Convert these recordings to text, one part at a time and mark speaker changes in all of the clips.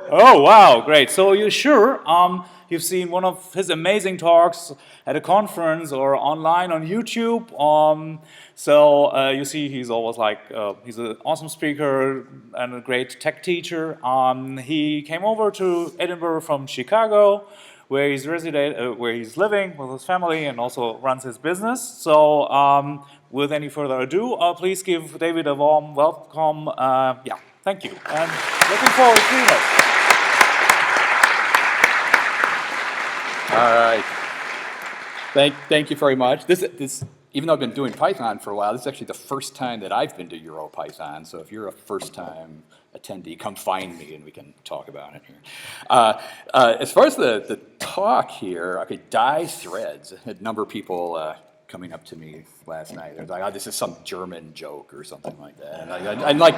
Speaker 1: Oh, wow, great. So you sure you've seen one of his amazing talks at a conference or online on YouTube. You see he's always like, he's an awesome speaker and a great tech teacher. He came over to Edinburgh from Chicago, where where he's living with his family and also runs his business. So with any further ado, please give David a warm welcome. Yeah, thank you. And looking forward to Keynote.
Speaker 2: All right. Thank you very much. This, even though I've been doing Python for a while, this is actually the first time that I've been to EuroPython. So if you're a first-time attendee, come find me and we can talk about it here. As far as the talk here, okay, die threads. I had a number of people coming up to me last night. They're like, "Oh, this is some German joke or something like that." And I'm like,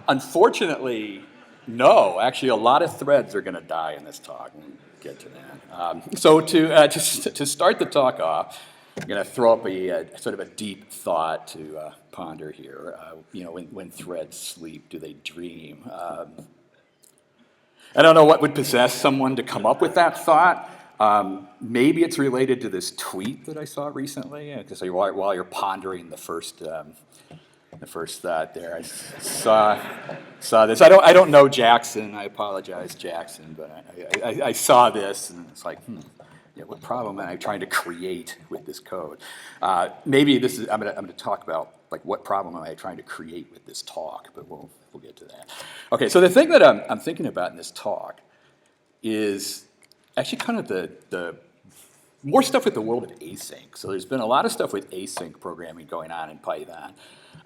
Speaker 2: unfortunately, no. Actually, a lot of threads are going to die in this talk. We'll get to that. So to start the talk off, I'm going to throw up a sort of a deep thought to ponder here. When threads sleep, do they dream? I don't know what would possess someone to come up with that thought. Maybe it's related to this tweet that I saw recently. Because while you're pondering the first thought there, I saw this. I don't know Jackson. I apologize, Jackson, but I saw this and it's like, what problem am I trying to create with this code? Maybe this is. I'm going to talk about like what problem am I trying to create with this talk, but we'll get to that. Okay, so the thing that I'm thinking about in this talk is actually kind of the more stuff with the world of async. So there's been a lot of stuff with async programming going on in Python.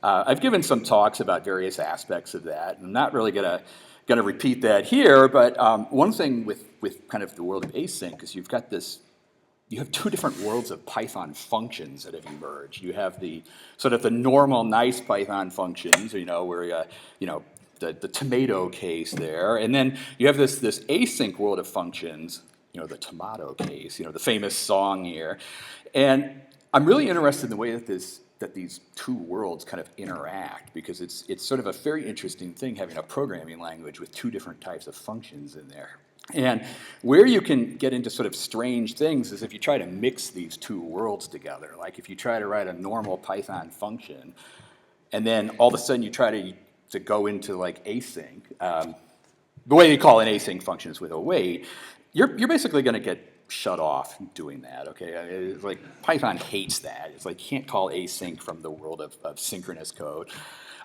Speaker 2: I've given some talks about various aspects of that. I'm not really going to repeat that here, but one thing with kind of the world of async is you have two different worlds of Python functions that have emerged. You have the sort of the normal nice Python functions, where the tomato case there, and then you have this async world of functions, the tomato case, the famous song here. And I'm really interested in the way that these two worlds kind of interact, because it's sort of a very interesting thing having a programming language with two different types of functions in there. And where you can get into sort of strange things is if you try to mix these two worlds together. Like if you try to write a normal Python function, and then all of a sudden you try to go into like async. The way you call an async function is with await. You're basically going to get shut off doing that, okay? It's like Python hates that. It's like you can't call async from the world of synchronous code.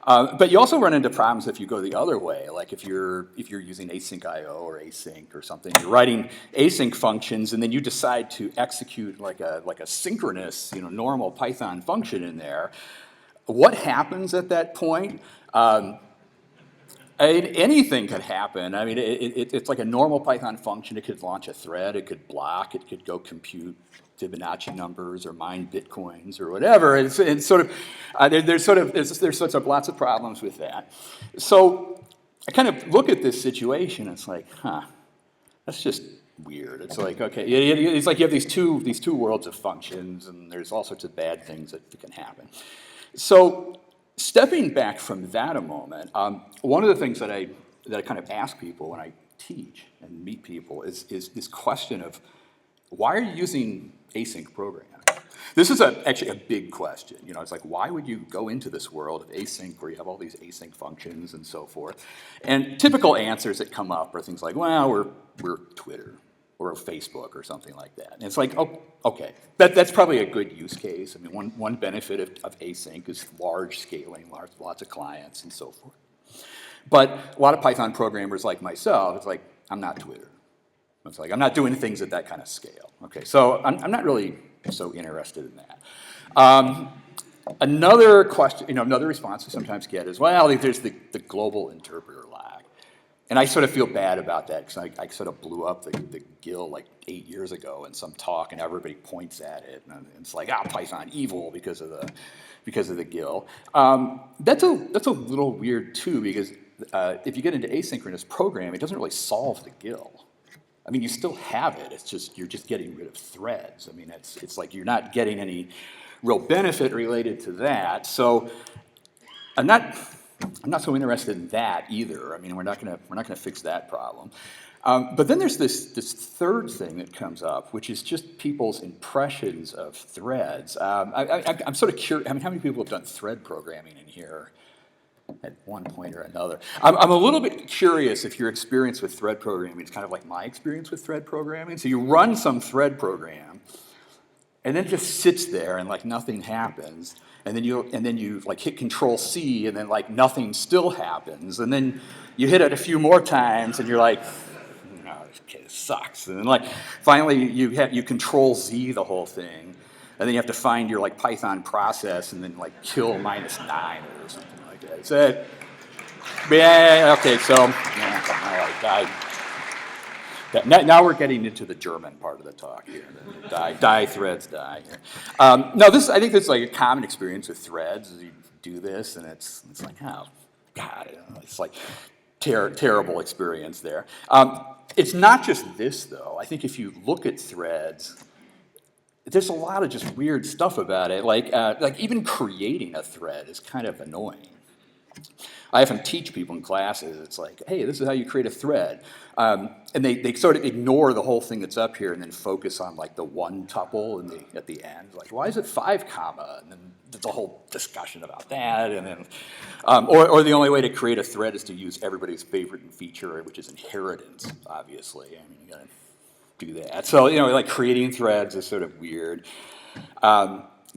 Speaker 2: But you also run into problems if you go the other way, like if you're using async IO or async or something. You're writing async functions and then you decide to execute like a synchronous, normal Python function in there. What happens at that point? Anything could happen. I mean, it's like a normal Python function. It could launch a thread. It could block. It could go compute Fibonacci numbers or mine bitcoins or whatever. It's sort of there's sorts of lots of problems with that. So I kind of look at this situation. It's like, that's just weird. It's like, okay, it's like you have these two worlds of functions, and there's all sorts of bad things that can happen. So stepping back from that a moment, one of the things that I kind of ask people when I teach and meet people is this question of, why are you using async programming? This is actually a big question. It's like, why would you go into this world of async where you have all these async functions and so forth? And typical answers that come up are things like, well, we're Twitter or Facebook or something like that. And it's like, oh, okay, that's probably a good use case. I mean, one benefit of async is large scaling, lots of clients and so forth. But a lot of Python programmers like myself, it's like, I'm not Twitter. It's like, I'm not doing things at that kind of scale. Okay, so I'm not really so interested in that. Another question, another response we sometimes get is, well, there's the global interpreter lag. And I sort of feel bad about that because I sort of blew up the GIL like 8 years ago in some talk, and everybody points at it, and it's like, Python evil because of the GIL. That's a little weird too, because if you get into asynchronous programming, it doesn't really solve the GIL. I mean, you still have it. It's just you're just getting rid of threads. I mean, it's like you're not getting any real benefit related to that. So I'm not I'm not so interested in that either. I mean, we're not gonna fix that problem. But then there's this third thing that comes up, which is just people's impressions of threads. I'm sort of curious. I mean, how many people have done thread programming in here at one point or another? I'm a little bit curious if your experience with thread programming is kind of like my experience with thread programming. So you run some thread program, and then it just sits there and like nothing happens. And then you like hit Control C, and then like nothing still happens. And then you hit it a few more times, and you're like, no, this sucks. And then like finally you Control Z the whole thing, and then you have to find your like Python process, and then like kill -9 or something like that. Is that? Yeah. Okay. So yeah, all right. Now we're getting into the German part of the talk here. Die threads die here. No, I think this is like a common experience with threads. Is you do this, and it's like, oh God, it's like terrible experience there. It's not just this though. I think if you look at threads, there's a lot of just weird stuff about it. Like even creating a thread is kind of annoying. I often teach people in classes, it's like, hey, this is how you create a thread. And they sort of ignore the whole thing that's up here and then focus on like the one tuple at the end. Like, why is it 5 comma? And then there's a whole discussion about that. And then, or the only way to create a thread is to use everybody's favorite feature, which is inheritance, obviously. I mean, you gotta do that. So, like creating threads is sort of weird.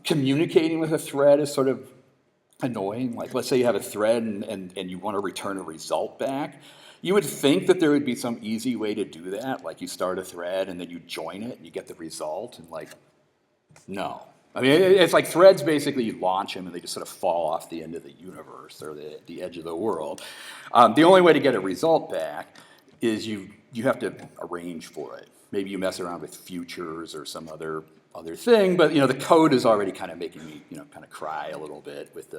Speaker 2: Communicating with a thread is sort of annoying. Like, let's say you have a thread and you want to return a result back. You would think that there would be some easy way to do that. Like, you start a thread and then you join it and you get the result. And like, no. I mean, it's like threads basically, you launch them and they just sort of fall off the end of the universe or the edge of the world. The only way to get a result back is you have to arrange for it. Maybe you mess around with futures or some other thing, but the code is already kind of making me kind of cry a little bit with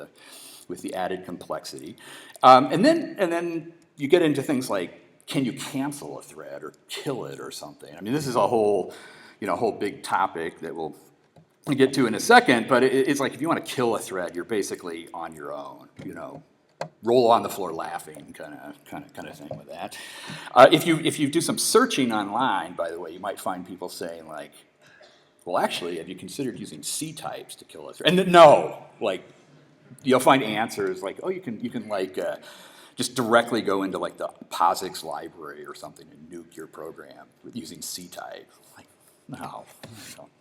Speaker 2: the added complexity, and then you get into things like, can you cancel a thread or kill it or something? I mean, this is a whole big topic that we'll get to in a second, but it's like if you want to kill a thread, you're basically on your own. Roll on the floor laughing kind of thing with that. If you do some searching online, by the way, you might find people saying like, well, actually, have you considered using C types to kill a thread? And no, like, you'll find answers like, oh, you can like just directly go into like the POSIX library or something and nuke your program using C type. Like, no,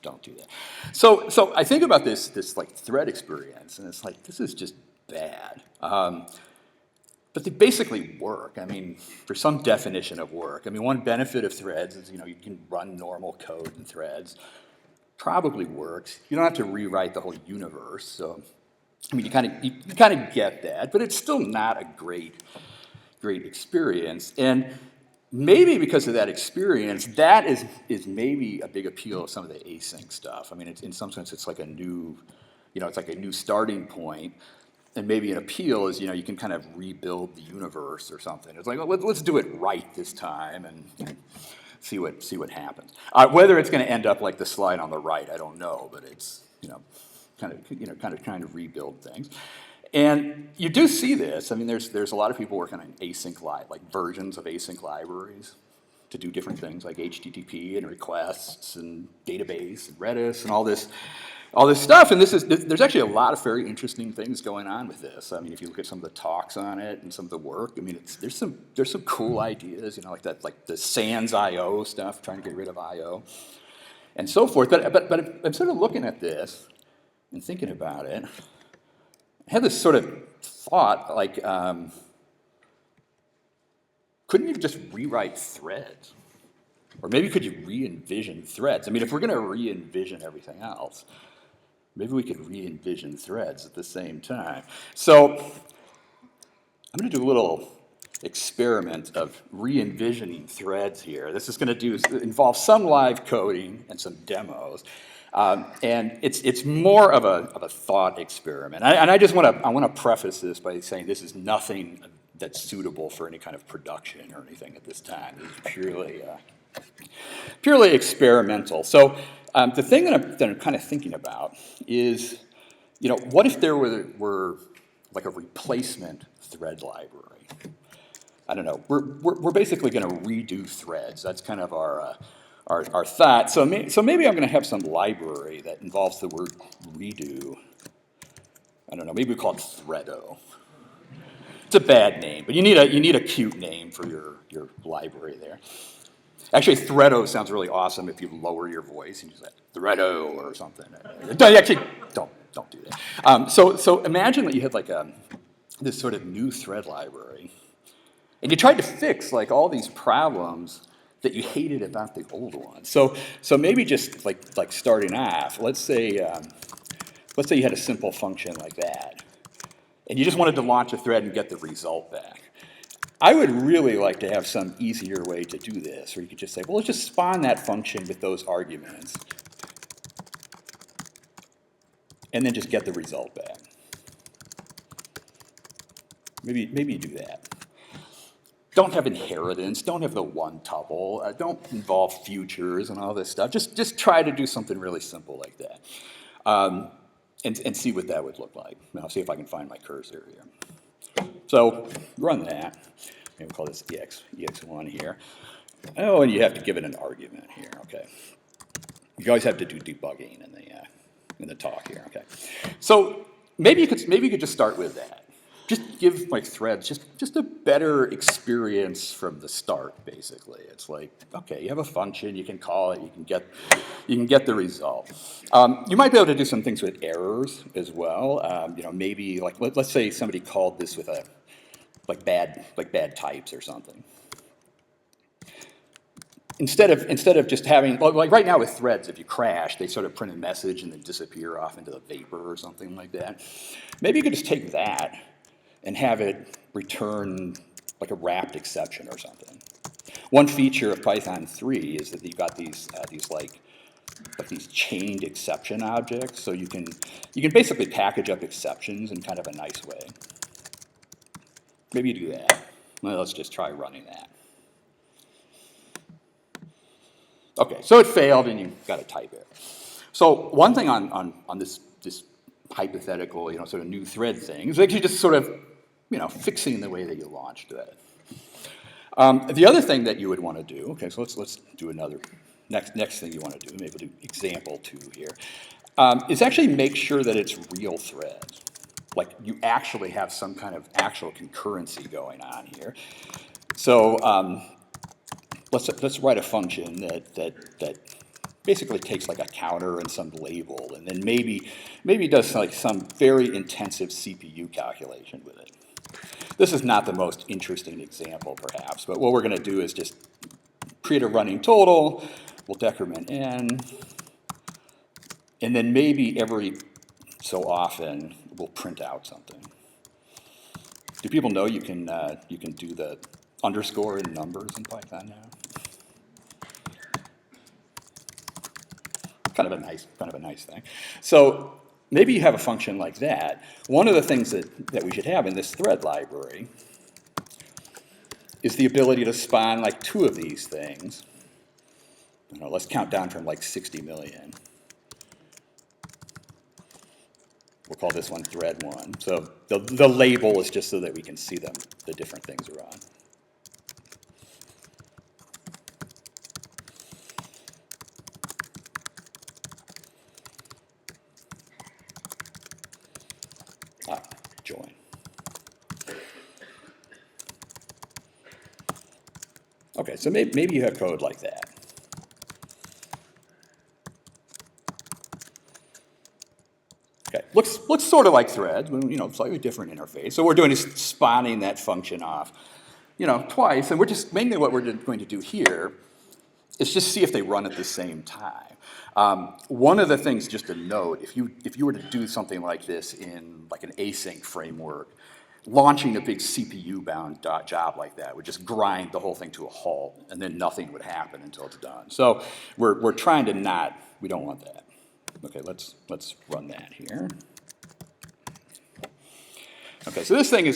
Speaker 2: don't do that. So I think about this like thread experience, and it's like, this is just bad. But they basically work. I mean, for some definition of work. I mean, one benefit of threads is you can run normal code in threads. Probably works. You don't have to rewrite the whole universe. So, I mean, you kind of get that, but it's still not a great experience. And maybe because of that experience, that is maybe a big appeal of some of the async stuff. I mean, in some sense, it's like a new, it's like a new starting point. And maybe an appeal is, you can kind of rebuild the universe or something. It's like, well, let's do it right this time and see what happens. Whether it's going to end up like the slide on the right, I don't know, but it's kind of trying to rebuild things. And you do see this. I mean, there's a lot of people working on async like versions of async libraries to do different things like HTTP and requests and database and Redis and all this stuff. And there's actually a lot of very interesting things going on with this. I mean, if you look at some of the talks on it and some of the work, I mean, there's some cool ideas, like the sans IO stuff, trying to get rid of IO, and so forth. But I'm sort of looking at this and thinking about it. I had this sort of thought, like, couldn't you just rewrite threads? Or maybe could you re-envision threads? I mean, if we're going to re-envision everything else, maybe we could re-envision threads at the same time. So I'm going to do a little experiment of re-envisioning threads here. This is going to involve some live coding and some demos. And it's more of a thought experiment. And I just want to preface this by saying this is nothing that's suitable for any kind of production or anything at this time. It's purely experimental. So the thing that I'm kind of thinking about is, what if there were like a replacement thread library. I don't know. We're basically going to redo threads. That's kind of our thought. So maybe I'm going to have some library that involves the word redo. I don't know. Maybe we call it Threado. It's a bad name, but you need a cute name for your library there. Actually, Threado sounds really awesome if you lower your voice and you say Threado or something. Actually, don't do that. So imagine that you had like this sort of new thread library, and you tried to fix like all these problems that you hated about the old one. So maybe just like starting off, let's say you had a simple function like that, and you just wanted to launch a thread and get the result back. I would really like to have some easier way to do this, where you could just say, well, let's just spawn that function with those arguments, and then just get the result back. Maybe you do that. Don't have inheritance, don't have the one tuple, don't involve futures and all this stuff. Just try to do something really simple like that. And see what that would look like. I'll see if I can find my cursor here. So run that. Maybe we'll call this ex1 here. Oh, and you have to give it an argument here, okay. You always have to do debugging in the talk here, okay. So maybe you could just start with that. Just give like threads just a better experience from the start, basically. It's like, okay, you have a function, you can call it, you can get the result. You might be able to do some things with errors as well. Maybe like let's say somebody called this with like bad types or something. Instead of just having, like right now with threads, if you crash, they sort of print a message and then disappear off into the vapor or something like that. Maybe you could just take that and have it return like a wrapped exception or something. One feature of Python 3 is that you've got these these chained exception objects, so you can basically package up exceptions in kind of a nice way. Maybe you do that. Well, let's just try running that. Okay, so it failed and you've got to type it. So one thing on this hypothetical, sort of new thread thing is actually just sort of, fixing the way that you launched it. The other thing that you would want to do, okay, so let's do another, next thing you want to do, maybe we'll do example 2 here, is actually make sure that it's real threads. Like you actually have some kind of actual concurrency going on here. So let's write a function that basically takes like a counter and some label, and then maybe does like some very intensive CPU calculation with it. This is not the most interesting example, perhaps, but what we're going to do is just create a running total, we'll decrement n, and then maybe every so often we'll print out something. Do people know you can do the underscore in numbers in Python now? Kind of a nice thing. So maybe you have a function like that. One of the things that we should have in this thread library is the ability to spawn like 2 of these things. Let's count down from like 60 million. We'll call this one thread 1. So the label is just so that we can see the different things are on. Join. Okay, so maybe you have code like that. Okay, looks sort of like threads, slightly different interface. So what we're doing is spawning that function off, twice, and mainly what we're going to do here is just see if they run at the same time. One of the things, just to note, if you were to do something like this in like an async framework, launching a big CPU-bound job like that would just grind the whole thing to a halt, and then nothing would happen until it's done. So we're trying to we don't want that. Okay, let's run that here. Okay, so this thing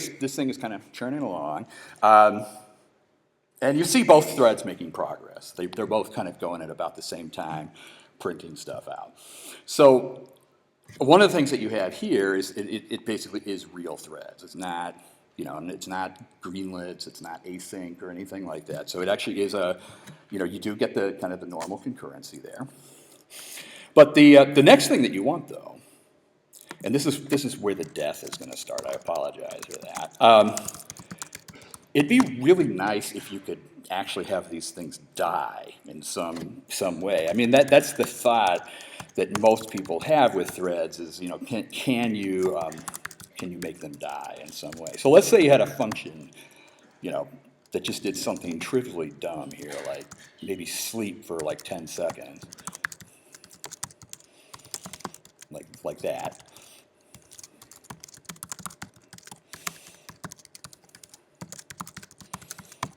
Speaker 2: is kind of churning along. And you see both threads making progress. They're both kind of going at about the same time, printing stuff out. So one of the things that you have here is it basically is real threads. It's not, and it's not greenlets, it's not async or anything like that. So it actually is you do get the kind of the normal concurrency there. But the next thing that you want, though, and this is where the death is going to start. I apologize for that. It'd be really nice if you could actually have these things die in some way. I mean, that's the thought that most people have with threads is, can you make them die in some way? So let's say you had a function, that just did something trivially dumb here, like maybe sleep for like 10 seconds, like that.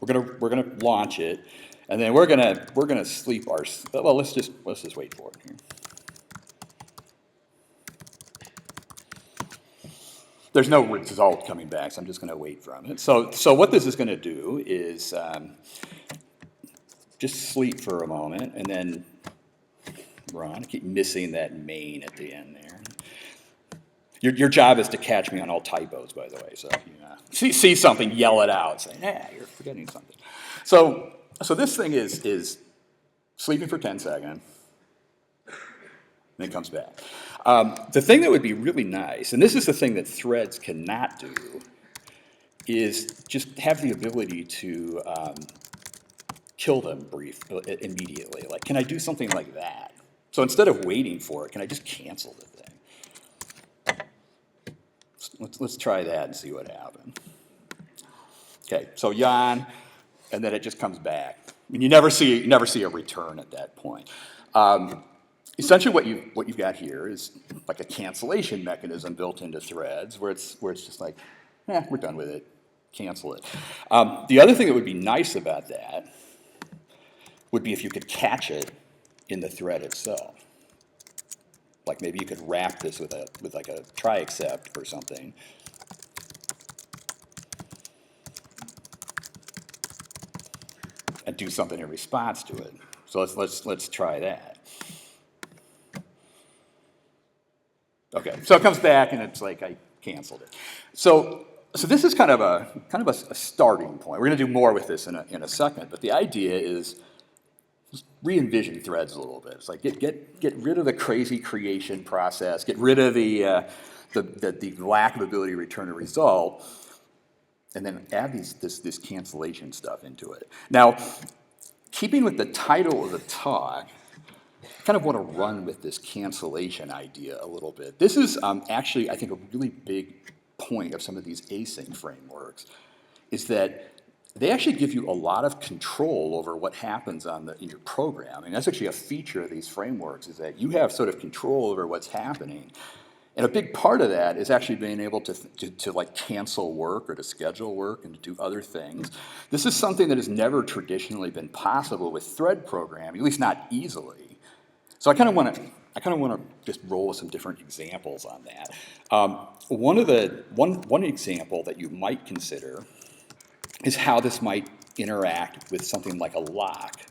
Speaker 2: We're gonna launch it, and then we're gonna sleep our. Well, let's just wait for it here. There's no result coming back, so I'm just gonna wait from it. So what this is gonna do is just sleep for a moment, and then run. I keep missing that main at the end there. Your job is to catch me on all typos, by the way. So you see something, yell it out, say, you're forgetting something. So this thing is sleeping for 10 seconds, and then comes back. The thing that would be really nice, and this is the thing that threads cannot do, is just have the ability to kill them immediately. Like, can I do something like that? So instead of waiting for it, can I just cancel the thing? Let's try that and see what happens. Okay, so yawn, and then it just comes back. I mean, you never see a return at that point. Essentially, what you've got here is like a cancellation mechanism built into threads, where it's just like, we're done with it, cancel it. The other thing that would be nice about that would be if you could catch it in the thread itself. Like maybe you could wrap this with like a try except or something. And do something in response to it. So let's try that. Okay, so it comes back and it's like I canceled it. So this is kind of a starting point. We're going to do more with this in a second, but the idea is just re-envision threads a little bit. It's like get rid of the crazy creation process, get rid of the lack of ability to return a result, and then add this cancellation stuff into it. Now, keeping with the title of the talk, I kind of want to run with this cancellation idea a little bit. This is actually, I think, a really big point of some of these async frameworks, is that they actually give you a lot of control over what happens in your program. And that's actually a feature of these frameworks, is that you have sort of control over what's happening. And a big part of that is actually being able to like cancel work or to schedule work and to do other things. This is something that has never traditionally been possible with thread programming, at least not easily. So I kind of want to just roll with some different examples on that. One example that you might consider is how this might interact with something like a lock.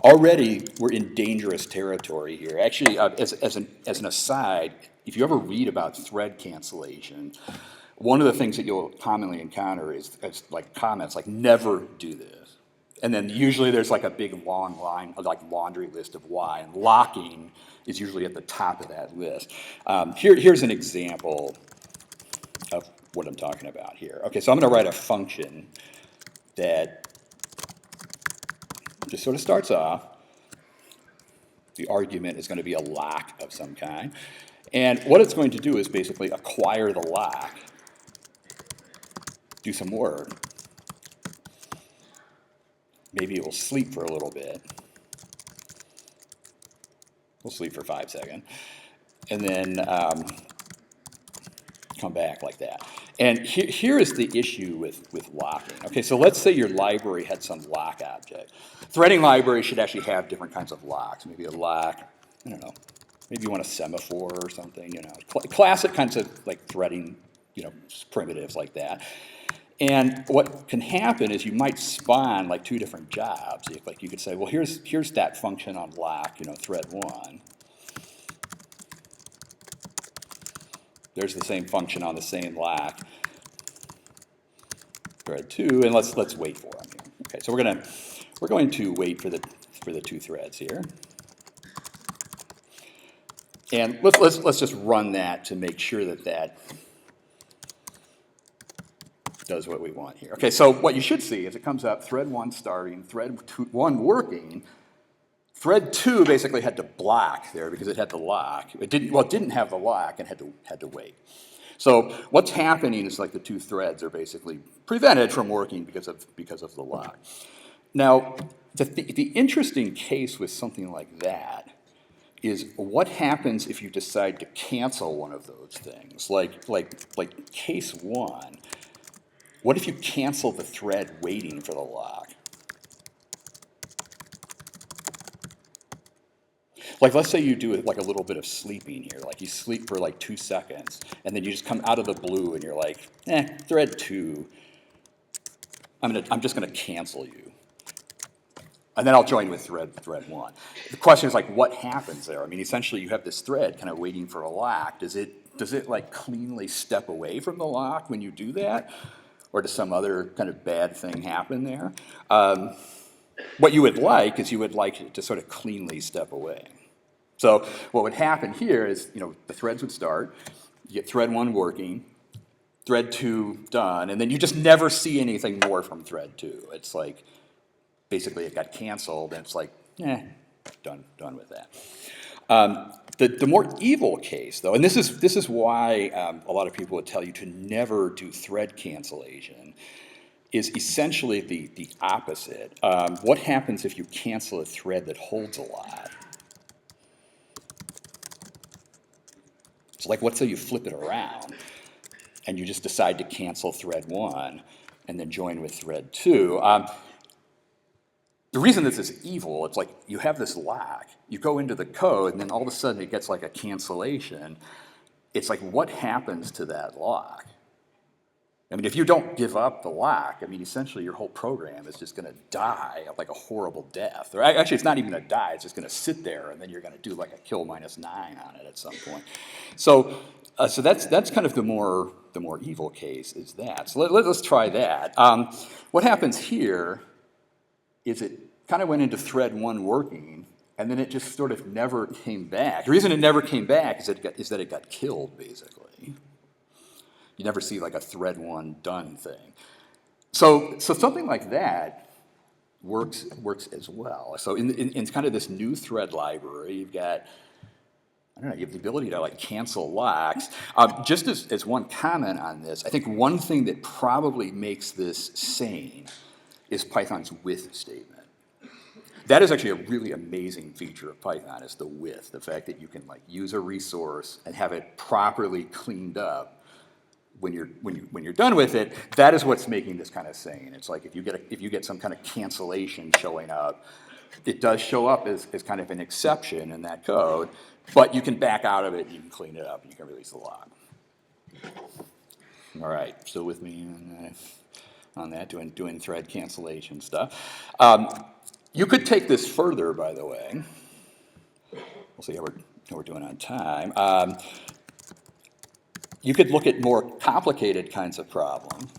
Speaker 2: Already, we're in dangerous territory here. Actually, as an aside, if you ever read about thread cancellation, one of the things that you'll commonly encounter is like comments like "never do this," and then usually there's like a big long line, like laundry list of why. And locking is usually at the top of that list. Here's an example of what I'm talking about here. Okay, so I'm going to write a function that just sort of starts off. The argument is going to be a lock of some kind. And what it's going to do is basically acquire the lock, do some work. Maybe it will sleep for a little bit. We'll sleep for 5 seconds. And then come back like that. And here is the issue with locking. Okay, so let's say your library had some lock object. Threading libraries should actually have different kinds of locks. Maybe a lock, I don't know, maybe you want a semaphore or something, classic kinds of like threading, primitives like that. And what can happen is you might spawn like two different jobs. Like you could say, well, here's that function on lock, thread 1. There's the same function on the same lock, thread 2, and let's wait for them here. Okay, so we're going to wait for the two threads here. And let's just run that to make sure that does what we want here. Okay, so what you should see is it comes up thread 1 starting, thread 1 working. Thread 2 basically had to block there because it had the lock. It didn't have the lock and had to wait. So what's happening is like the two threads are basically prevented from working because of the lock. Now, the interesting case with something like that is what happens if you decide to cancel one of those things, like case 1. What if you cancel the thread waiting for the lock? Like, let's say you do like a little bit of sleeping here, like you sleep for like 2 seconds, and then you just come out of the blue and you're like, thread 2, I'm just gonna cancel you. And then I'll join with thread 1. The question is like, what happens there? I mean, essentially you have this thread kind of waiting for a lock. Does it like cleanly step away from the lock when you do that? Or does some other kind of bad thing happen there? What you would like is it to sort of cleanly step away. So what would happen here is, the threads would start, you get thread 1 working, thread 2 done, and then you just never see anything more from thread 2. It's like, basically it got canceled, and it's like, done with that. The more evil case, though, and this is why a lot of people would tell you to never do thread cancellation, is essentially the opposite. What happens if you cancel a thread that holds a lot? So like, let's say you flip it around, and you just decide to cancel thread 1, and then join with thread 2. The reason this is evil, it's like you have this lock, you go into the code, and then all of a sudden it gets like a cancellation. It's like, what happens to that lock? I mean, if you don't give up the lock, I mean, essentially your whole program is just going to die like a horrible death. Or actually, it's not even going to die, it's just going to sit there, and then you're going to do like a kill -9 on it at some point. So that's kind of the more evil case is that. So let's try that. What happens here is it kind of went into thread 1 working, and then it just sort of never came back. The reason it never came back is that it got killed, basically. You never see like a thread 1 done thing. So something like that works as well. So in kind of this new thread library, you've got, you have the ability to like cancel locks. Just as one comment on this, I think one thing that probably makes this sane is Python's with statement. That is actually a really amazing feature of Python, is the with, the fact that you can like use a resource and have it properly cleaned up when you're done with it. That is what's making this kind of sane. It's like if you get some kind of cancellation showing up, it does show up as kind of an exception in that code, but you can back out of it, you can clean it up, and you can release the log. All right, still with me on that, doing thread cancellation stuff. You could take this further, by the way. We'll see how we're doing on time. You could look at more complicated kinds of problems.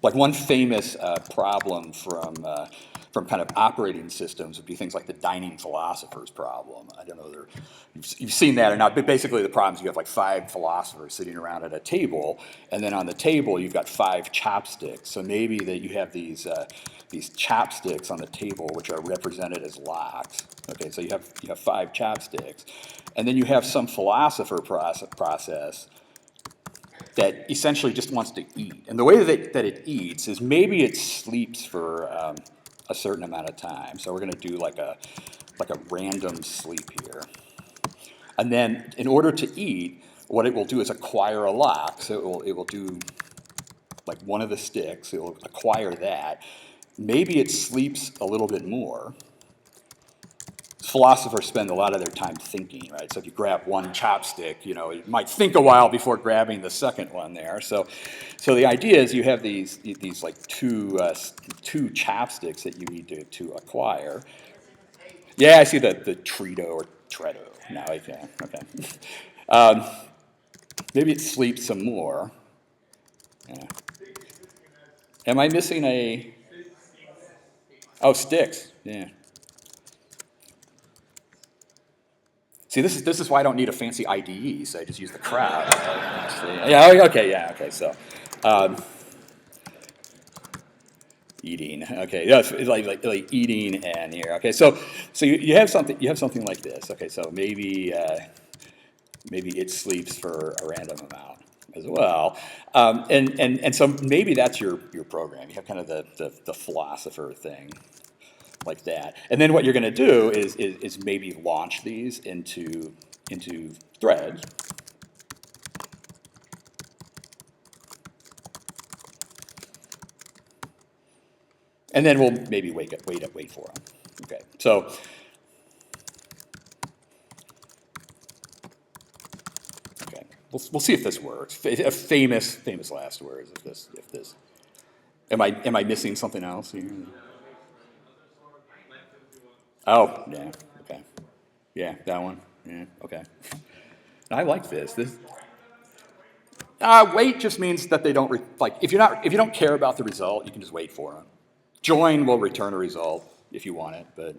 Speaker 2: Like one famous problem from kind of operating systems would be things like the DiningPhilosophers problem. I don't know if you've seen that or not, but basically the problem is you have like 5 philosophers sitting around at a table, and then on the table you've got 5 chopsticks. So maybe that you have these chopsticks on the table which are represented as locks. Okay, so you have 5 chopsticks, and then you have some philosopher process that essentially just wants to eat. And the way that it eats is maybe it sleeps for a certain amount of time. So we're going to do like a random sleep here. And then in order to eat, what it will do is acquire a lock. So it will do like one of the sticks. It will acquire that. Maybe it sleeps a little bit more. philosophers spend a lot of their time thinking, right? So if you grab one chopstick, you know, you might think a while before grabbing the second one there. So the idea is you have these like two chopsticks that you need to acquire. Yeah, I see the Tredo or Tredo. Now I can. Okay. Maybe it sleeps some more. Yeah. Am I missing a? Oh, sticks. Yeah. See, this is why I don't need a fancy IDE, so I just use the crowd. Yeah, okay, yeah, okay, so. Eating, okay, yeah, it's like eating and here, okay, so you have something like this, okay, so maybe it sleeps for a random amount as well, and so maybe that's your program. You have kind of the philosopher thing, like that. And then what you're going to do is maybe launch these into threads. And then we'll maybe wait for them. Okay, so okay, we'll see if this works. Famous last words. If this, am I missing something else here? Oh, yeah, okay. Yeah, that one. Yeah, okay. I like this. Wait just means that they don't like if you don't care about the result, you can just wait for them. Join will return a result if you want it, but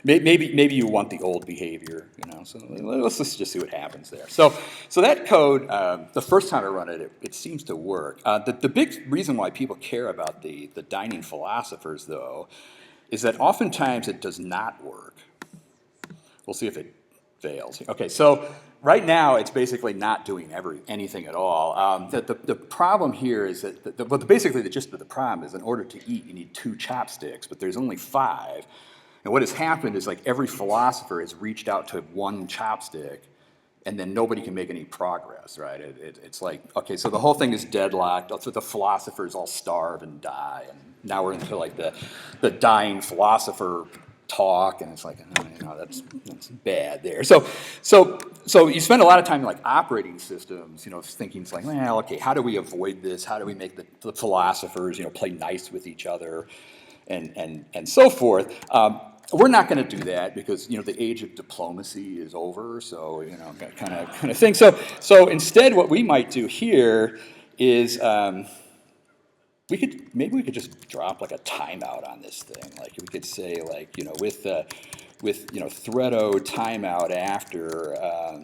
Speaker 2: maybe you want the old behavior, you know. So let's just see what happens there. So that code, the first time I run it, it seems to work. The big reason why people care about the dining philosophers, though, is that oftentimes it does not work. We'll see if it fails. Okay, so right now it's basically not doing anything at all. The problem here is that basically the gist of the problem is in order to eat you need 2 chopsticks, but there's only 5. And what has happened is like every philosopher has reached out to 1 chopstick, and then nobody can make any progress, right? It's like, okay, so the whole thing is deadlocked. So the philosophers all starve and die, and now we're into like the dying philosopher talk, and it's like, oh, you know, that's bad there. So you spend a lot of time in like operating systems, you know, thinking like, well, okay, how do we avoid this? How do we make the philosophers, you know, play nice with each other, and so forth. We're not going to do that because, you know, the age of diplomacy is over. So, you know, kind of thing. So instead, what we might do here is maybe we could just drop like a timeout on this thing. Like we could say like, you know, with you know, threado timeout after I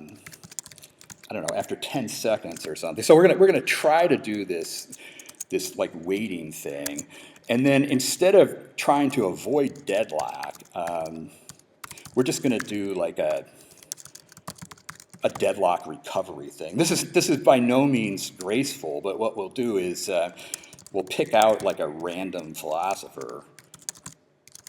Speaker 2: don't know, after 10 seconds or something. So we're gonna try to do this like waiting thing. And then instead of trying to avoid deadlock, we're just going to do like a deadlock recovery thing. This is by no means graceful, but what we'll do is we'll pick out like a random philosopher,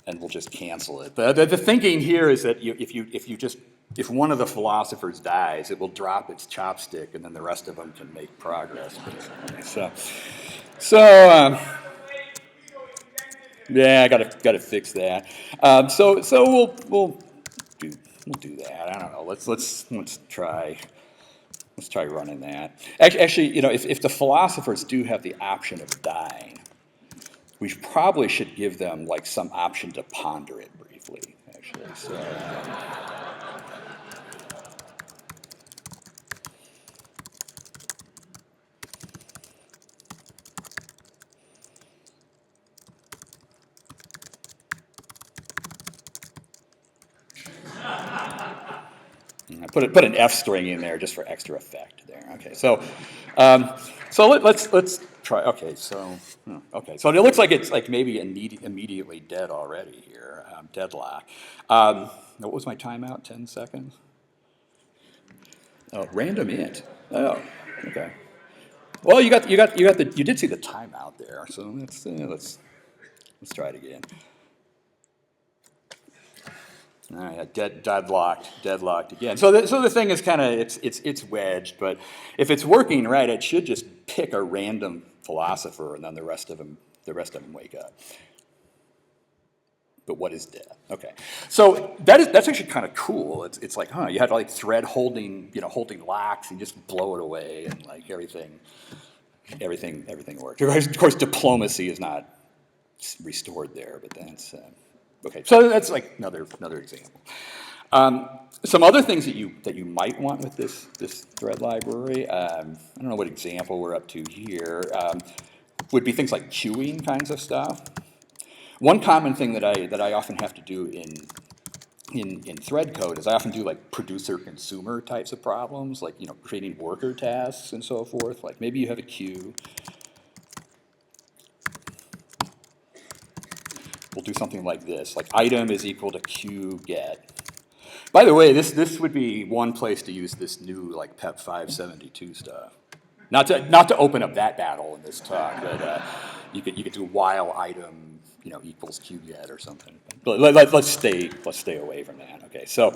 Speaker 2: and we'll just cancel it. The thinking here is that if one of the philosophers dies, it will drop its chopstick, and then the rest of them can make progress. Yeah, I gotta fix that. So we'll do that. I don't know. Let's try running that. Actually, you know, if the philosophers do have the option of dying, we probably should give them like some option to ponder it briefly. Actually, so. I put an F string in there just for extra effect there. Okay, so let's try. Okay, so it looks like it's like maybe immediately dead already here. Deadlock. What was my timeout? 10 seconds. Oh, random int. Oh, okay. Well, you did see the timeout there. So let's try it again. All right, deadlocked again. So the thing is kind of it's wedged, but if it's working right, it should just pick a random philosopher, and then the rest of them wake up. but what is death? Okay, so that's actually kind of cool. It's like, huh, you had like thread holding locks, and you just blow it away, and like everything works. Of course, diplomacy is not restored there, but that's okay. So that's like another example. Some other things that you might want with this thread library. I don't know what example we're up to here. Would be things like queuing kinds of stuff. One common thing that I often have to do in thread code is I often do like producer-consumer types of problems, like creating worker tasks and so forth. Like maybe you have a queue. We'll do something like this, like item is equal to queue get. By the way, this would be one place to use this new like PEP 572 stuff. Not to open up that battle in this talk, but you could do while item equals queue get or something. But let's stay away from that. Okay, so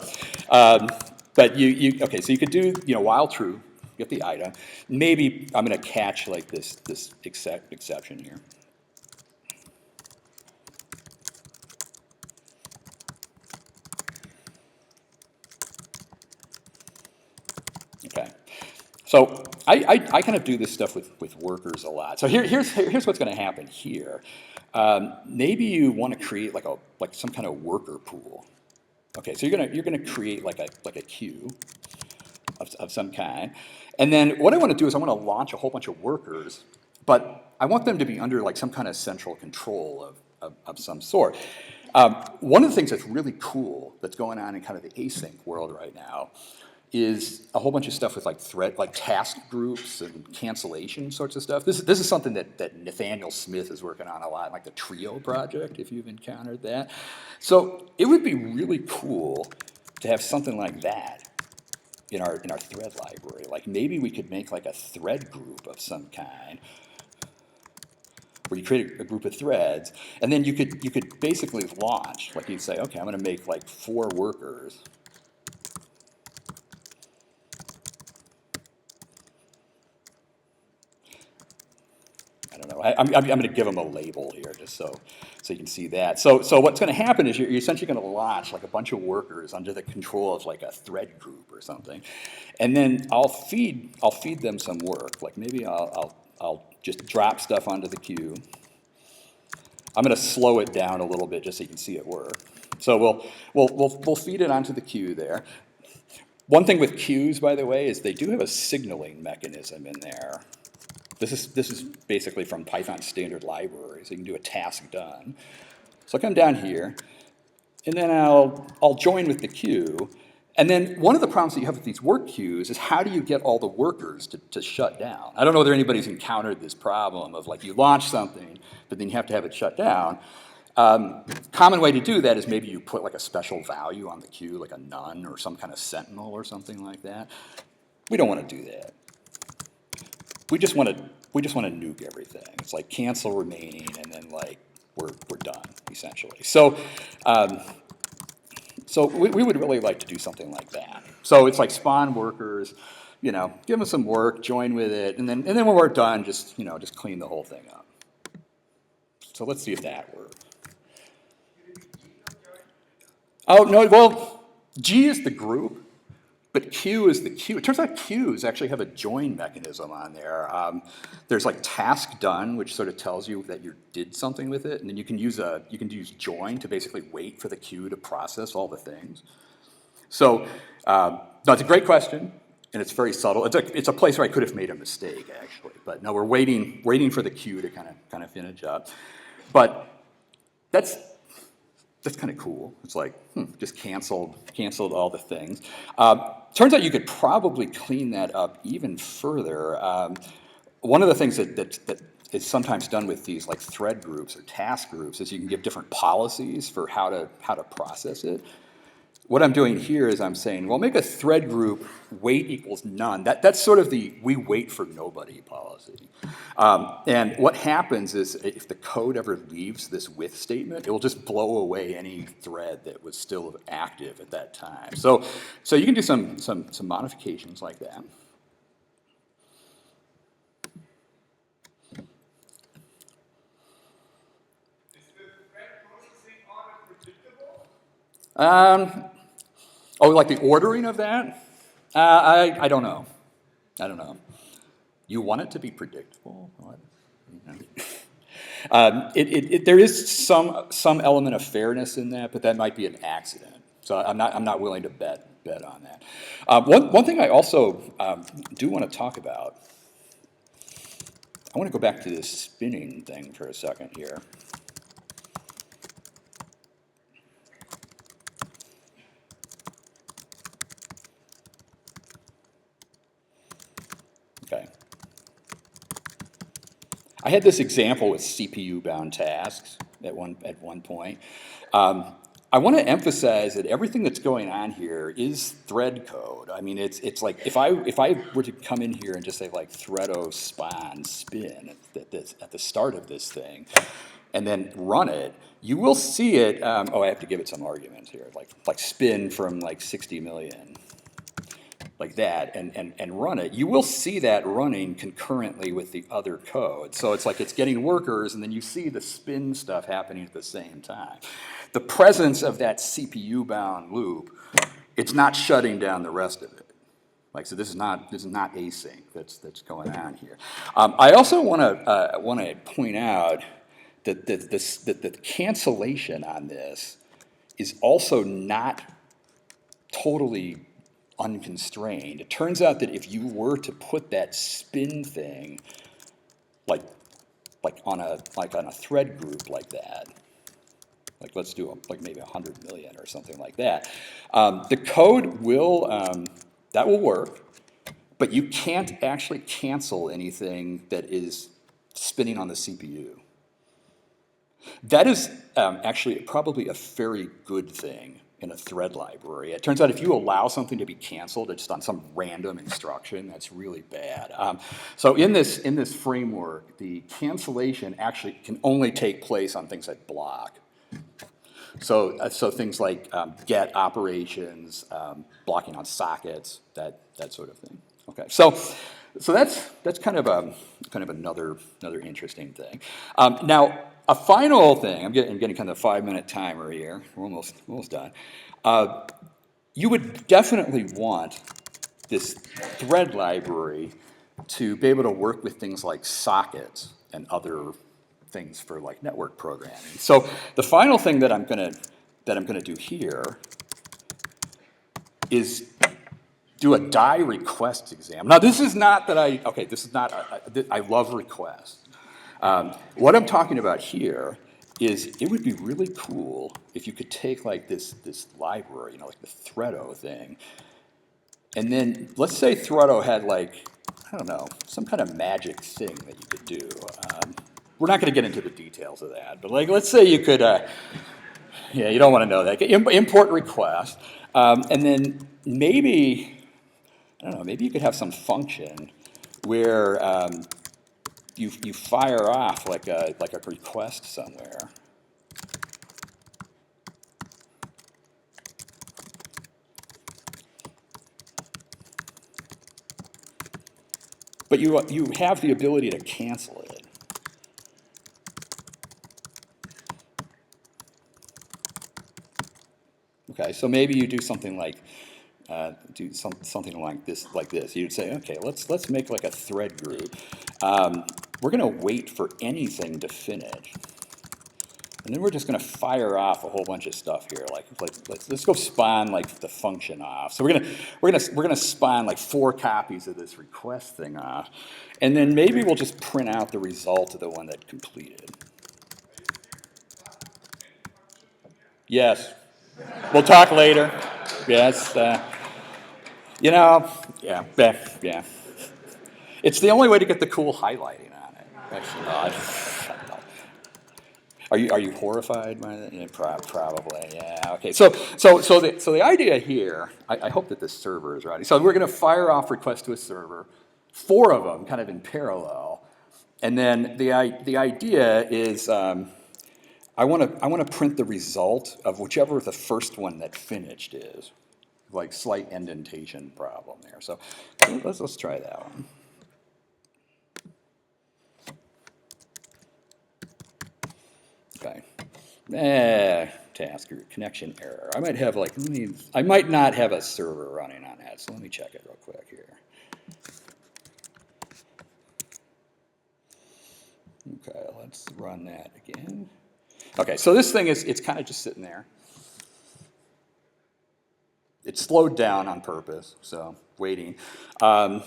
Speaker 2: but so you could do while true, get the item. Maybe I'm going to catch like this exception here. Okay, so I kind of do this stuff with workers a lot. So here's what's going to happen here. Maybe you want to create like some kind of worker pool. Okay, so you're gonna create like a queue of some kind, and then what I want to do is I want to launch a whole bunch of workers, but I want them to be under like some kind of central control of some sort. One of the things that's really cool that's going on in kind of the async world right now is a whole bunch of stuff with like task groups and cancellation sorts of stuff. This is something that Nathaniel Smith is working on a lot, like the Trio project, if you've encountered that. So it would be really cool to have something like that in our thread library. Like maybe we could make like a thread group of some kind, where you create a group of threads, and then you could basically launch, like you'd say, okay, I'm going to make like 4 workers. I don't know. I'm going to give them a label here just so you can see that. So what's going to happen is you're essentially going to launch like a bunch of workers under the control of like a thread group or something, and then I'll feed them some work. Like maybe I'll just drop stuff onto the queue. I'm going to slow it down a little bit just so you can see it work. So we'll feed it onto the queue there. One thing with queues, by the way, is they do have a signaling mechanism in there. This is basically from Python standard libraries. You can do a task done. So I'll come down here, and then I'll join with the queue. And then one of the problems that you have with these work queues is how do you get all the workers to shut down? I don't know whether anybody's encountered this problem of like you launch something, but then you have to have it shut down. Common way to do that is maybe you put like a special value on the queue, like a none or some kind of sentinel or something like that. We don't want to do that. We just want to nuke everything. It's like cancel remaining, and then like we're done essentially. So we would really like to do something like that. So it's like spawn workers, give them some work, join with it, and then when we're done, just clean the whole thing up. So let's see if that works. Oh no, well, G is the group. But Q is the queue. It turns out queues actually have a join mechanism on there. There's like task done, which sort of tells you that you did something with it, and then you can use join to basically wait for the queue to process all the things. So no, it's a great question, and it's very subtle. It's a place where I could have made a mistake actually, but no, we're waiting for the queue to kind of finish up. But that's kind of cool. It's like, just canceled all the things. Turns out you could probably clean that up even further. One of the things that is sometimes done with these like thread groups or task groups is you can give different policies for how to process it. What I'm doing here is I'm saying, well, make a thread group wait equals none. That's sort of the we wait for nobody policy. And what happens is if the code ever leaves this with statement, it will just blow away any thread that was still active at that time. So you can do some modifications like that.
Speaker 3: Is the thread processing order for
Speaker 2: Oh, like the ordering of that? I don't know. I don't know. You want it to be predictable? What? There is some element of fairness in that, but that might be an accident. So I'm not willing to bet on that. One thing I also do want to talk about. I want to go back to this spinning thing for a second here. Okay. I had this example with CPU-bound tasks at one point. I want to emphasize that everything that's going on here is thread code. I mean, it's like if I were to come in here and just say like threado spawn spin at the start of this thing, and then run it, you will see it. Oh, I have to give it some arguments here, like spin from like 60 million. Like that, and run it, you will see that running concurrently with the other code. So it's like it's getting workers, and then you see the spin stuff happening at the same time. The presence of that CPU-bound loop, it's not shutting down the rest of it. Like, so this is not async that's going on here. I also want to point out that the cancellation on this is also not totally unconstrained. It turns out that if you were to put that spin thing like on a thread group like that, like let's do like maybe 100 million or something like that, the code will that will work, but you can't actually cancel anything that is spinning on the CPU. That is actually probably a very good thing in a thread library. It turns out if you allow something to be canceled just on some random instruction, that's really bad. So in this framework, the cancellation actually can only take place on things that block. So things like get operations, blocking on sockets, that sort of thing. Okay, so that's kind of another interesting thing. Now, a final thing. I'm getting kind of a 5-minute timer here. We're almost done. You would definitely want this thread library to be able to work with things like sockets and other things for like network programming. So the final thing that I'm gonna do here is do a die request exam. Now this is not that I love requests. What I'm talking about here is it would be really cool if you could take like this library, like the Threado thing, and then let's say Threado had like, I don't know, some kind of magic thing that you could do. We're not going to get into the details of that, but like let's say you could, yeah, you don't want to know that. Import request, and then maybe, I don't know, maybe you could have some function where you fire off like a request somewhere. But you have the ability to cancel it. Okay, so maybe you do something like something like this. You'd say, okay, let's make like a thread group. We're going to wait for anything to finish, and then we're just going to fire off a whole bunch of stuff here. Like let's go spawn like the function off. So we're gonna spawn like 4 copies of this request thing off, and then maybe we'll just print out the result of the one that completed. Yes. We'll talk later. Yes. Yeah. It's the only way to get the cool highlighting on it. Actually, Are you horrified by that? Yeah, probably. Yeah. Okay. So the idea here, I hope that this server is ready. So we're going to fire off requests to a server, 4 of them, kind of in parallel, and then the idea is. I want to print the result of whichever the first one that finished is, like slight indentation problem there. So let's try that one. Okay. task or connection error. I might have like, I might not have a server running on that, so let me check it real quick here. Okay, let's run that again. Okay, so this thing it's kind of just sitting there. It's slowed down on purpose, so waiting. Yeah,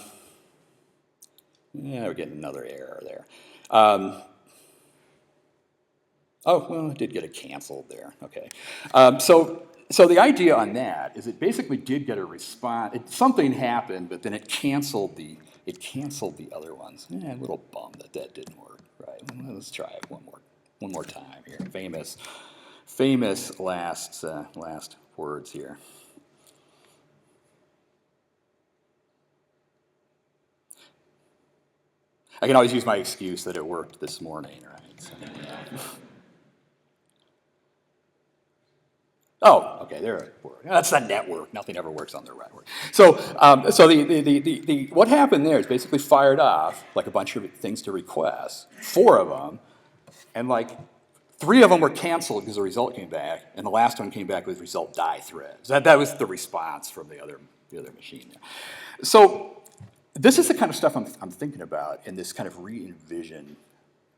Speaker 2: we're getting another error there. Oh, well, it did get it canceled there. Okay. So the idea on that is it basically did get a response. Something happened, but then it canceled the other ones. Yeah, a little bum that didn't work. Right. Let's try it one more time here. Famous last words here. I can always use my excuse that it worked this morning, right? So, yeah. Oh, okay, there it worked. That's the network. Nothing ever works on the network. So, the what happened there is basically fired off like a bunch of things to request, 4 of them, and like 3 of them were canceled because the result came back, and the last one came back with result die threads. That was the response from the other machine. So, this is the kind of stuff I'm thinking about in this kind of re-envisioned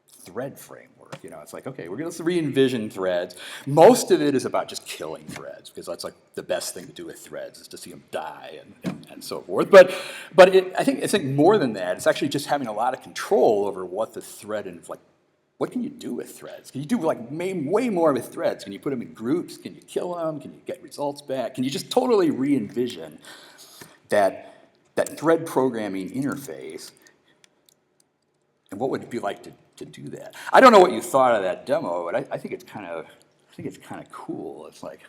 Speaker 2: thread framework. You know, it's like, okay, we're going to re-envision threads. Most of it is about just killing threads, because that's like the best thing to do with threads is to see them die and so forth. But I think more than that, it's actually just having a lot of control over what the thread and like, what can you do with threads? Can you do like way more with threads? Can you put them in groups? Can you kill them? Can you get results back? Can you just totally re-envision that thread programming interface? And what would it be like to do that? I don't know what you thought of that demo, but I think it's kind of cool. It's like,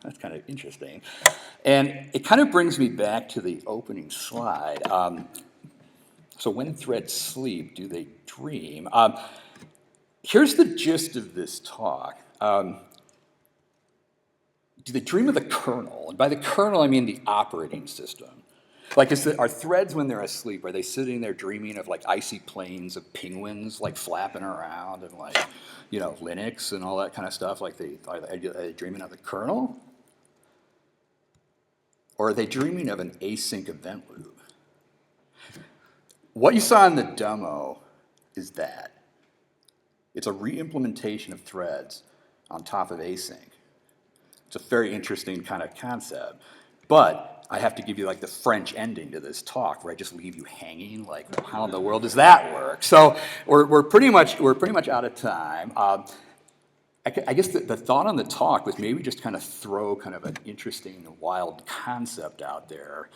Speaker 2: that's kind of interesting. And it kind of brings me back to the opening slide. So when threads sleep, do they dream? Here's the gist of this talk. Do they dream of the kernel? And by the kernel, I mean the operating system. Like, are threads, when they're asleep, are they sitting there dreaming of, like, icy plains of penguins, like, flapping around and, like, you know, Linux and all that kind of stuff? Like, are they dreaming of the kernel? Or are they dreaming of an async event loop? What you saw in the demo is that. It's a re-implementation of threads on top of async. It's a very interesting kind of concept. But I have to give you like the French ending to this talk, where I just leave you hanging. Like, how in the world does that work? So we're pretty much out of time. I guess the thought on the talk was maybe just kind of throw kind of an interesting, wild concept out there.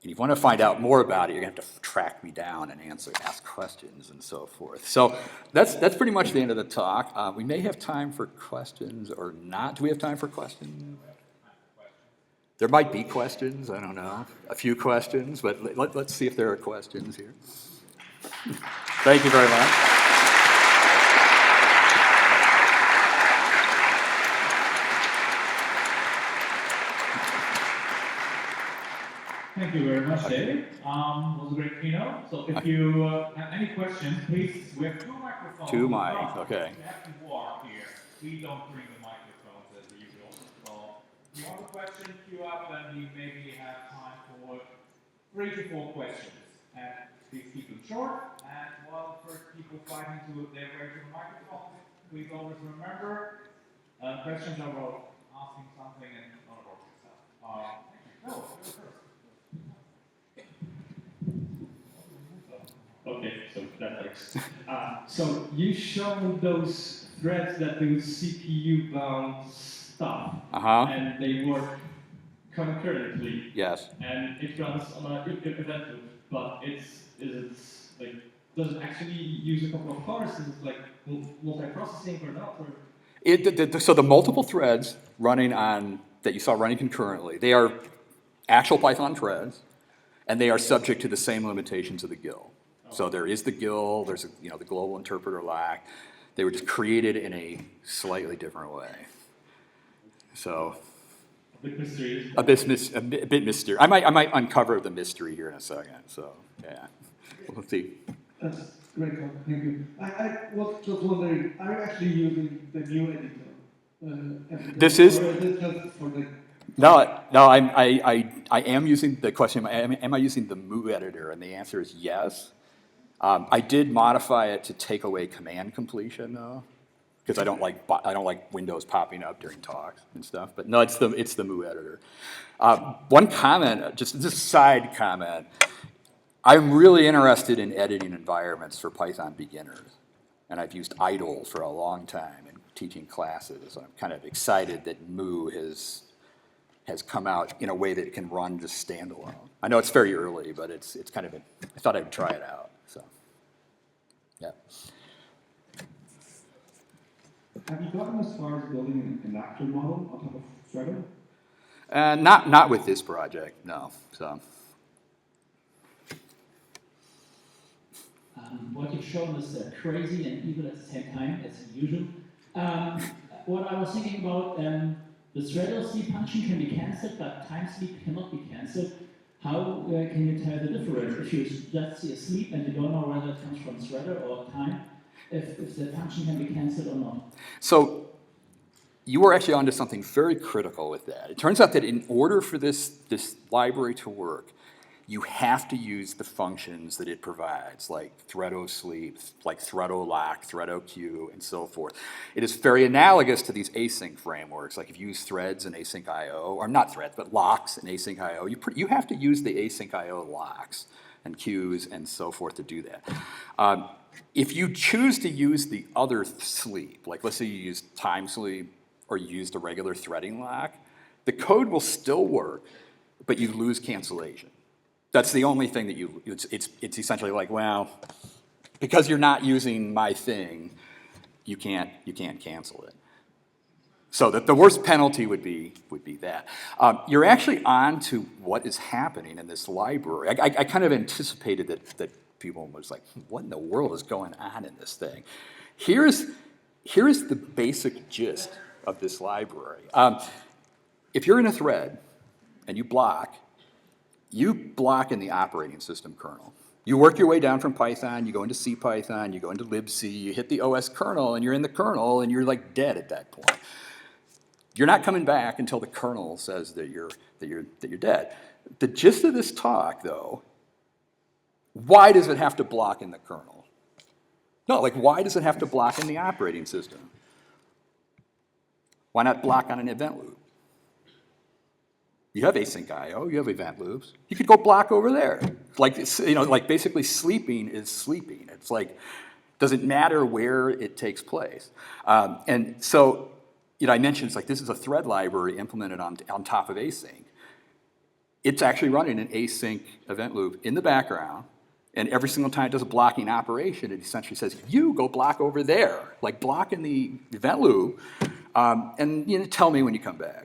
Speaker 2: And if you want to find out more about it, you're going to have to track me down and ask questions and so forth. So that's pretty much the end of the talk. We may have time for questions or not. Do we have time for questions? There might be questions, I don't know, a few questions, but let's see if there are questions here. Thank you very much.
Speaker 3: Thank you very much, David. It was a great keynote. So if you have any questions, please, we have 2 microphones.
Speaker 2: 2 mics, okay.
Speaker 3: You have to walk here. We don't bring the microphones as usual. So if you want a question, queue up, and we maybe have time for 3 to 4 questions. And please keep them short. And while first people fighting to their way to the microphone, please always remember, questions are about asking something and not about yourself. No, you're first.
Speaker 4: Okay, so that works. So you showed those threads that do CPU-bound stuff, and they work concurrently.
Speaker 2: Yes.
Speaker 4: And it runs on a event loop, but does it actually use a couple of cores? Is it like multi-processing or not? Or?
Speaker 2: So the multiple threads running that you saw running concurrently, they are actual Python threads, and they are subject to the same limitations of the GIL. So there is the GIL, there's the global interpreter lack. They were just created in a slightly different way. So
Speaker 4: a bit mysterious.
Speaker 2: A bit mysterious. I might uncover the mystery here in a second. So yeah, we'll see.
Speaker 5: That's great, thank you. I was just wondering, are you actually using the new editor
Speaker 2: This is
Speaker 4: Or is it just for the
Speaker 2: no. I am using the question. Am I using the Moo editor? And the answer is yes. I did modify it to take away command completion though, because I don't like windows popping up during talks and stuff. But no, it's the Moo editor. One comment, just a side comment. I'm really interested in editing environments for Python beginners, and I've used idle for a long time in teaching classes. I'm kind of excited that Moo has come out in a way that it can run just standalone. I know it's very early, but it's kind of I thought I'd try it out. So, yeah.
Speaker 4: Have you gotten as far as building an actor model on top of Shredder?
Speaker 2: Not with this project, no. So.
Speaker 5: What you've shown is crazy and evil at the same time, as usual. What I was thinking about, the thread sleep function can be cancelled, but time sleep cannot be cancelled. How can you tell the difference? If you just see a sleep and you don't know whether it comes from threader or time, if the function can be cancelled or not?
Speaker 2: So you were actually onto something very critical with that. It turns out that in order for this library to work, you have to use the functions that it provides, like threado-sleep, like threado-lock, threado-queue, and so forth. It is very analogous to these async frameworks, like if you use threads and async IO, or not threads, but locks and async IO, you have to use the async IO locks and queues and so forth to do that. If you choose to use the other sleep, like let's say you use time sleep or you used a regular threading lock, the code will still work, but you lose cancellation. That's the only thing that it's essentially like, well, because you're not using my thing, you can't cancel it. So the worst penalty would be that. You're actually on to what is happening in this library. I kind of anticipated that people was like, what in the world is going on in this thing? Here's the basic gist of this library. If you're in a thread and you block in the operating system kernel. You work your way down from Python, you go into CPython, you go into libc, you hit the OS kernel, and you're in the kernel, and you're like dead at that point. You're not coming back until the kernel says that you're dead. The gist of this talk, though, why does it have to block in the kernel? No, like why does it have to block in the operating system? Why not block on an event loop? You have async IO, you have event loops. You could go block over there. Like basically sleeping is sleeping. It's like, doesn't matter where it takes place. And so, I mentioned it's like this is a thread library implemented on top of async. It's actually running an async event loop in the background, and every single time it does a blocking operation, it essentially says, you go block over there, like block in the event loop, and tell me when you come back.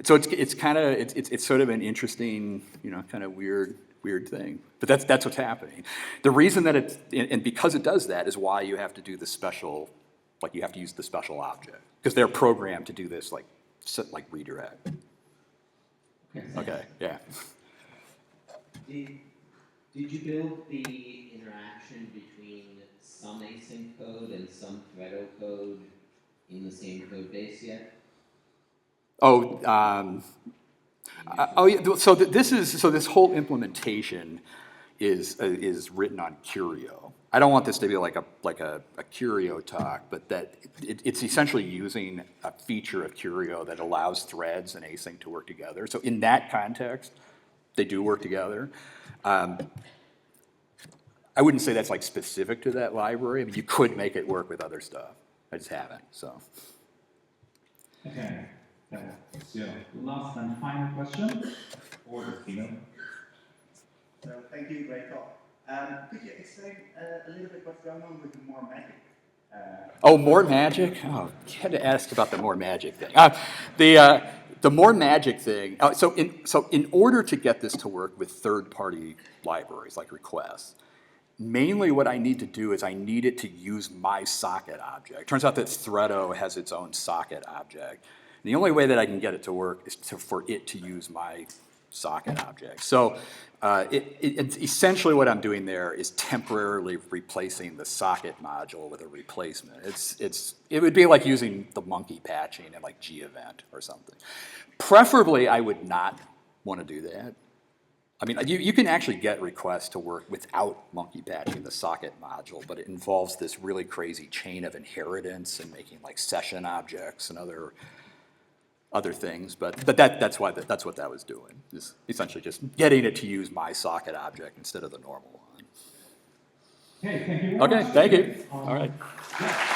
Speaker 2: So it's sort of an interesting, kind of weird thing. But that's what's happening. The reason that and because it does that is why you have to do the special, like you have to use the special object because they're programmed to do this like redirect. Okay, yeah.
Speaker 6: Did you build the interaction between some async code and some threado code in the same code base yet?
Speaker 2: Yeah. So this whole implementation is written on Curio. I don't want this to be like a Curio talk, but that it's essentially using a feature of Curio that allows threads and async to work together. So in that context, they do work together. I wouldn't say that's like specific to that library. I mean, you could make it work with other stuff. I just haven't. So.
Speaker 3: Okay. So, last and final question for the keynote.
Speaker 7: So, thank you, great talk. Could you explain a little bit what's going on with the more magic?
Speaker 2: More magic? Oh, you had to ask about the more magic thing. The more magic thing. So in order to get this to work with third-party libraries like requests, mainly what I need to do is I need it to use my socket object. Turns out that Threado has its own socket object. And the only way that I can get it to work is for it to use my socket object. So it's essentially what I'm doing there is temporarily replacing the socket module with a replacement. It would be like using the monkey patching in like G-event or something. Preferably, I would not want to do that. I mean, you can actually get requests to work without monkey patching the socket module, but it involves this really crazy chain of inheritance and making like session objects and other things. But that's what that was doing. Is essentially just getting it to use my socket object instead of the normal one.
Speaker 4: Okay, thank you.
Speaker 2: Okay, thank you. All right.
Speaker 4: Yeah.